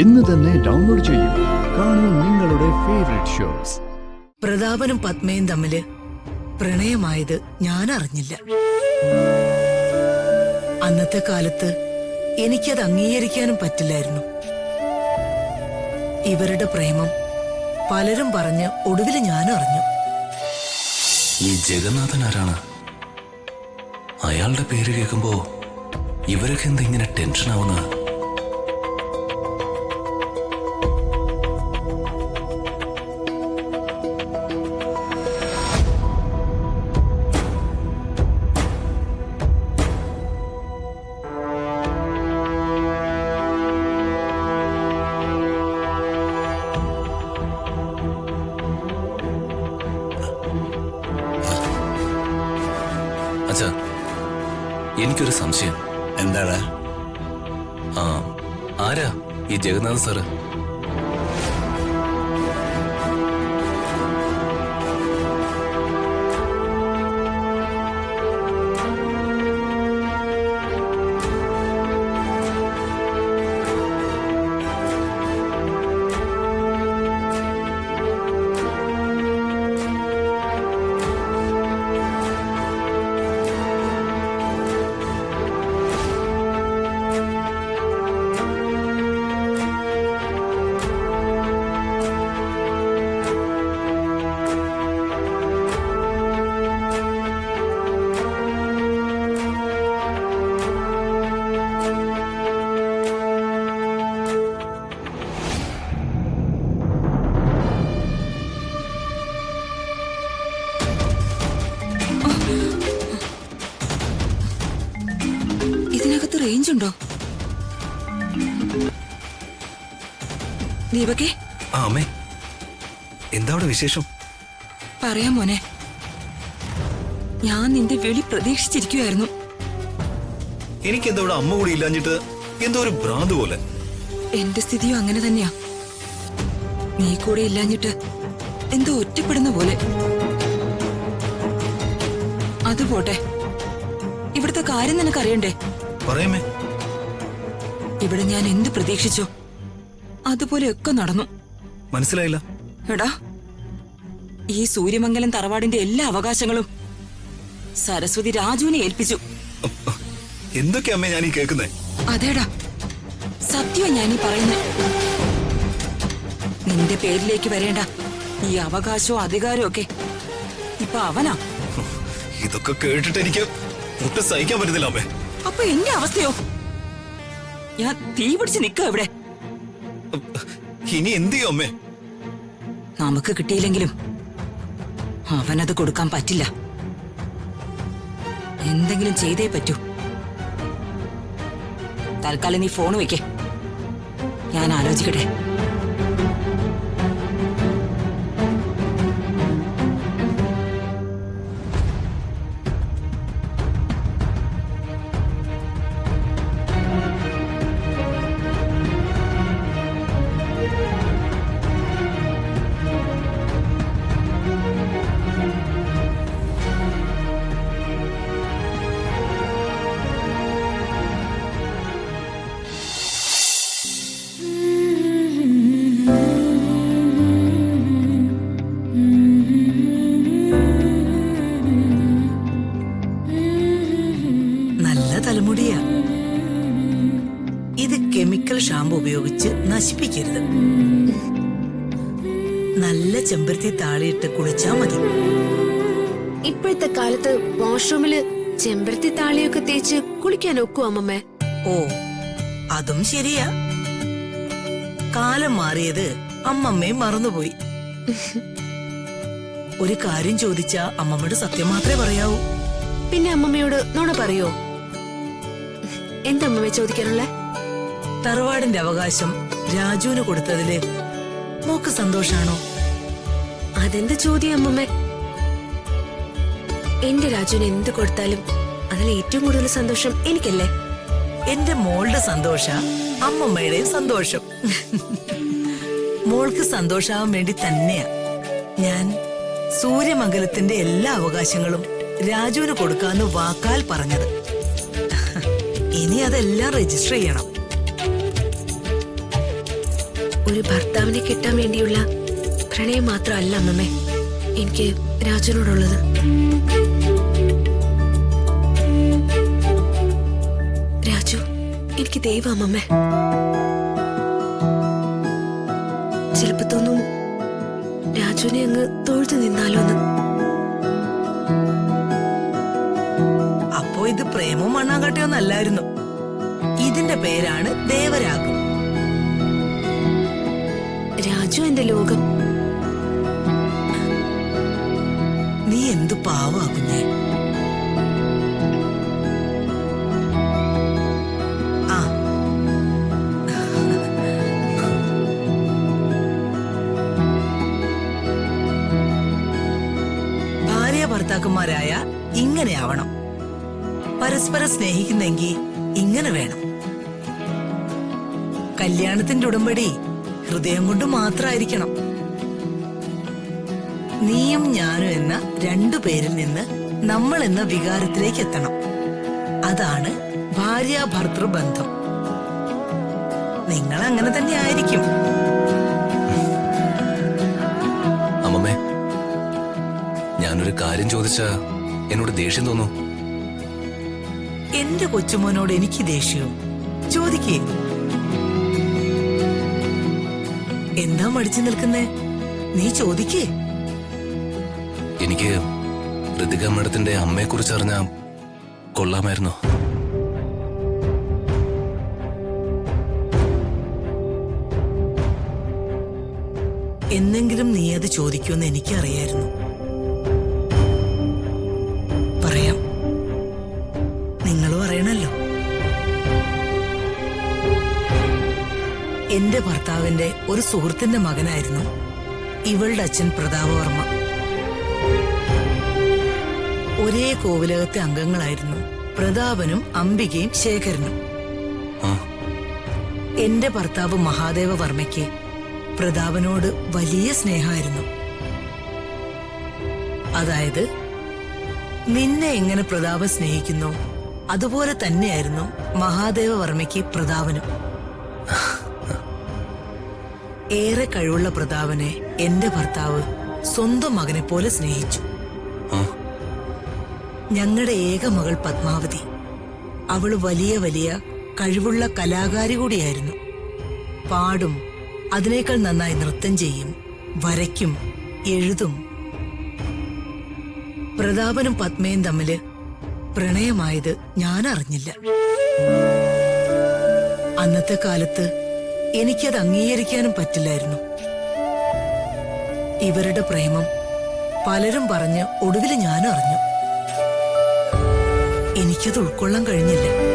ഇന്ന് തന്നെ ഡൗൺലോഡ് ചെയ്യൂ. കാണൂ നിങ്ങളുടെ ഫേവറേറ്റ് ഷോസ്. പ്രതാപനും പത്മയും തമ്മില് പ്രണയമായത് ഞാൻ അറിഞ്ഞില്ല. അന്നത്തെ കാലത്ത് എനിക്കത് അംഗീകരിക്കാനും പറ്റില്ലായിരുന്നു. ഇവരുടെ പ്രേമം പലരും പറഞ്ഞ് ഒടുവിൽ ഞാൻ അറിഞ്ഞു. ഈ ജഗന്നാഥൻ ആരാണ്? അയാളുടെ പേര് കേൾക്കുമ്പോ ഇവരൊക്കെ എന്താ ഇങ്ങനെ ടെൻഷൻ ആവുന്നത്? അച്ഛാ, എനിക്കൊരു സംശയം. എന്താടാ? ആരാ ഈ ജഗന്നാഥ് സാറ്? ഇതിനകത്ത് റേഞ്ച് ഉണ്ടോ? ദീപകേ. അമ്മേ, എന്താ അവിടെ വിശേഷം? പറയാം മോനെ, ഞാൻ നിന്റെ വിളി പ്രതീക്ഷിച്ചിരിക്കുവായിരുന്നു. എനിക്കെന്താ ഇവിടെ അമ്മ കൂടി ഇല്ലാഞ്ഞിട്ട് എന്തോ ഒരു ഭ്രാന്ത് പോലെ. എന്റെ സ്ഥിതിയും അങ്ങനെ തന്നെയാ. നീ കൂടെ ഇല്ലാഞ്ഞിട്ട് എന്തോ ഒറ്റപ്പെടുന്ന പോലെ. അത് പോട്ടെ, ഇവിടുത്തെ കാര്യം നിനക്കറിയണ്ടേ? പറയമേ. ഇവിടെ ഞാൻ എന്ത് പ്രതീക്ഷിച്ചോ അതുപോലെയൊക്കെ നടന്നു. മനസ്സിലായില്ല. എടാ, ഈ സൂര്യമംഗലം തറവാടിന്റെ എല്ലാ അവകാശങ്ങളും സരസ്വതി രാജുവിനെ ഏൽപ്പിച്ചു. എന്തൊക്കെയാ അമ്മേ ഞാൻ ഈ കേൾക്കുന്നേ? അതേടാ, സത്യമാ ഞാനീ പറയുന്നേ. നിന്റെ പേരിലേക്ക് വരേണ്ട ഈ അവകാശവും അധികാരവും ഒക്കെ ഇപ്പൊ അവനാ. ഇതൊക്കെ കേട്ടിട്ട് എനിക്ക് ഒട്ടും സഹിക്കാൻ പറ്റുന്നില്ല അമ്മേ. അപ്പൊ എന്റെ അവസ്ഥയോ? ഞാൻ തീ പിടിച്ച് നിൽക്കുക ഇവിടെ. ഇനി എന്ത് ചെയ്യും അമ്മേ? നമുക്ക് കിട്ടിയില്ലെങ്കിലും അവനത് കൊടുക്കാൻ പറ്റില്ല. എന്തെങ്കിലും ചെയ്തേ പറ്റൂ. തൽക്കാലം നീ ഫോൺ വെക്കേ, ഞാൻ ആലോചിക്കട്ടെ. തലമുടിയാ. ഇത് കെമിക്കൽ ഷാമ്പു ഉപയോഗിച്ച് നശിപ്പിക്കരുത്. നല്ല ചെമ്പരത്തി താളിയിട്ട് കുളിച്ചാ മതി. ഇപ്പോഴത്തെ കാലത്ത് വാഷ്റൂമില് ചെമ്പരത്തി താളിയൊക്കെ തേച്ച് കുളിക്കാൻ ഒക്കും അമ്മമ്മേ? ഓ, അതും ശരിയാ. കാലം മാറിയത് അമ്മമ്മയും മറന്നുപോയി. ഒരു കാര്യം ചോദിച്ചാ അമ്മമ്മയുടെ സത്യം മാത്രമേ പറയാവൂ. പിന്നെ അമ്മമ്മയോട് നുണ പറയോ? എന്താ അമ്മമ്മ ചോദിക്കാനുള്ളേ? തറവാടിന്റെ അവകാശം രാജുവിന് കൊടുത്തതില് മോക്ക് സന്തോഷാണോ? അതെന്ത് ചോദ്യം അമ്മമ്മേ? എന്റെ രാജുവിന് എന്ത് കൊടുത്താലും അതിൽ ഏറ്റവും കൂടുതൽ സന്തോഷം എനിക്കല്ലേ. എന്റെ മോളുടെ സന്തോഷ അമ്മമ്മയുടെയും സന്തോഷം. മോൾക്ക് സന്തോഷാവാൻ വേണ്ടി തന്നെയാ ഞാൻ സൂര്യമംഗലത്തിന്റെ എല്ലാ അവകാശങ്ങളും രാജുവിന് കൊടുക്കാന്ന് വാക്കാൽ പറഞ്ഞത്. ഇനി അതെല്ലാം രജിസ്റ്റർ ചെയ്യണം. ഒരു ഭർത്താവിനെ കിട്ടാൻ വേണ്ടിയുള്ള പ്രണയം മാത്രമല്ല അമ്മമ്മേ എനിക്ക് രാജുവിനോടുള്ളത്. രാജു എനിക്ക് ദൈവം അമ്മമ്മേ. ചിലപ്പോ തോന്നും രാജുവിനെ അങ്ങ് തൊഴുതു നിന്നാലോ എന്ന്. അപ്പോ ഇത് പ്രേമവും മണ്ണാങ്കട്ടയൊന്നും അല്ലായിരുന്നു. ഇതിന്റെ പേരാണ് ദേവരാഗം. രാജു എന്റെ ലോകം. നീ എന്തു പാവാ കുഞ്ഞെ. ആ ഭാര്യ ഭർത്താക്കന്മാരായ ഇങ്ങനെയാവണം. പരസ്പരം സ്നേഹിക്കുന്നെങ്കിൽ ഇങ്ങനെ വേണം. കല്യാണത്തിന്റെ ഉടമ്പടി ഹൃദയം കൊണ്ട് മാത്രമായിരിക്കണം. നീയും ഞാനും എന്ന രണ്ടു പേരിൽ നിന്ന് നമ്മൾ എന്ന വികാരത്തിലേക്ക് എത്തണം. അതാണ് ഭാര്യ ഭർത്തൃ ബന്ധം. നിങ്ങൾ അങ്ങനെ തന്നെ ആയിരിക്കും. അമ്മമ്മേ, ഞാനൊരു കാര്യം ചോദിച്ചാ എന്നോട് ദേഷ്യം തോന്നൂ? എന്റെ കൊച്ചുമോനോട് എനിക്ക് ദേഷ്യവും. ചോദിക്കേ. എന്താ മടിച്ചു നിൽക്കുന്നേ? നീ ചോദിക്കേ. എനിക്ക് ഋതിക മേഡത്തിന്റെ അമ്മയെ കുറിച്ച് അറിഞ്ഞാ കൊള്ളാമായിരുന്നു. എന്നെങ്കിലും നീ അത് ചോദിക്കുമെന്ന് എനിക്കറിയായിരുന്നു. പറയാം. നിങ്ങൾ പറയണല്ലോ. എന്റെ ഭർത്താവിന്റെ ഒരു സുഹൃത്തിന്റെ മകനായിരുന്നു ഇവളുടെ അച്ഛൻ പ്രതാപവർമ്മ. ഒരേ കോവിലകത്തെ അംഗങ്ങളായിരുന്നു പ്രതാപനും അംബികയും ശേഖരനും. എന്റെ ഭർത്താവ് മഹാദേവ വർമ്മയ്ക്ക് പ്രതാപനോട് വലിയ സ്നേഹമായിരുന്നു. അതായത് നിന്നെ എങ്ങനെ പ്രതാപൻ സ്നേഹിക്കുന്നു അതുപോലെ തന്നെയായിരുന്നു മഹാദേവ വർമ്മയ്ക്ക് പ്രതാപനും. ഏറെ കഴിവുള്ള പ്രതാപനെ എന്റെ ഭർത്താവ് സ്വന്തം മകനെ പോലെ സ്നേഹിച്ചു. ഞങ്ങളുടെ ഏക മകൾ പത്മാവതി. അവള് വലിയ വലിയ കഴിവുള്ള കലാകാരി കൂടിയായിരുന്നു. പാടും, അതിനേക്കാൾ നന്നായി നൃത്തം ചെയ്യും, വരയ്ക്കും, എഴുതും. പ്രതാപനും പത്മയും തമ്മില് പ്രണയമായത് ഞാൻ അറിഞ്ഞില്ല. അന്നത്തെ കാലത്ത് എനിക്കത് അംഗീകരിക്കാനും പറ്റില്ലായിരുന്നു. ഇവരുടെ പ്രേമം പലരും പറഞ്ഞ് ഒടുവിൽ ഞാൻ അറിഞ്ഞു. എനിക്കത് ഉൾക്കൊള്ളാൻ കഴിഞ്ഞില്ല.